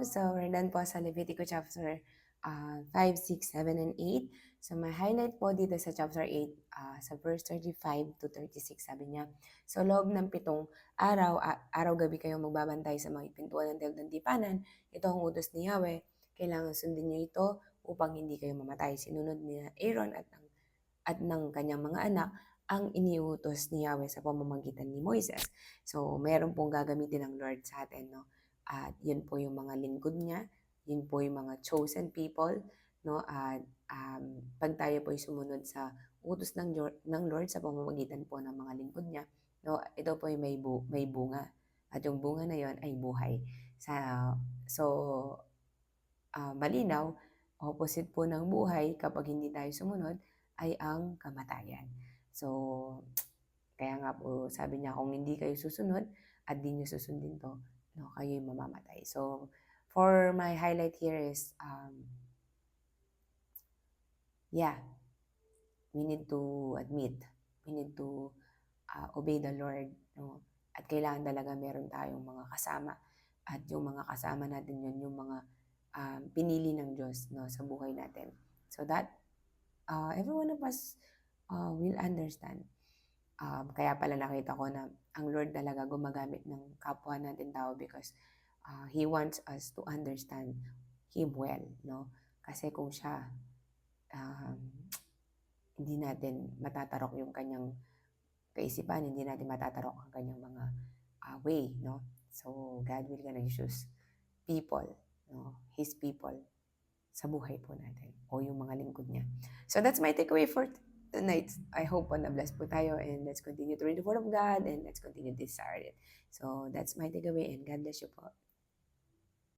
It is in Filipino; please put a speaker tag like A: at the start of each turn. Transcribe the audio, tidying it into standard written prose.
A: So, we're done po sa Leviticus chapter 5, 6, 7, and 8. So, may highlight po dito sa chapter 8, sa verse 35 to 36, sabi niya, so, loob ng 7 araw, araw-gabi kayong magbabantay sa mga pintuan ng Tel ng Tipanan. Ito ang utos ni Yahweh. Kailangan sundin niyo ito upang hindi kayo mamatay. Sinunod ni Aaron at ng kanyang mga anak ang iniutos ni Yahweh sa pamamagitan ni Moises. So, meron pong gagamitin ng Lord sa atin, no? At yun po yung mga lingkod niya, yun po yung mga chosen people, no? At pag tayo po ay sumunod sa utos ng Lord sa pamamagitan po ng mga lingkod niya, no? Ito po ay may bunga. At yung bunga na yon ay buhay. So, malinaw, opposite po ng buhay kapag hindi tayo sumunod ay ang kamatayan. So, kaya nga po sabi niya kung hindi kayo susunod at di nyo susundin to, no, kayo'y mamamatay. So, for my highlight here is, we need to admit, we need to obey the Lord, no? At kailangan talaga meron tayong mga kasama. At yung mga kasama natin yun, yung mga pinili ng Diyos, no, sa buhay natin. So that every one of us will understand. Kaya pala nakita ko na ang Lord talaga gumagamit ng kapwa natin tao because He wants us to understand Him well, no? Kasi kung siya, hindi natin matatarok yung kanyang kaisipan, hindi natin matatarok ang kanyang mga way, no? So, God will gonna choose people, no? His people sa buhay po natin o yung mga lingkod niya. So, that's my takeaway for tonight. I hope na bless po tayo and let's continue to read the Word of God and let's continue to desire it. So, that's my takeaway and God bless you po.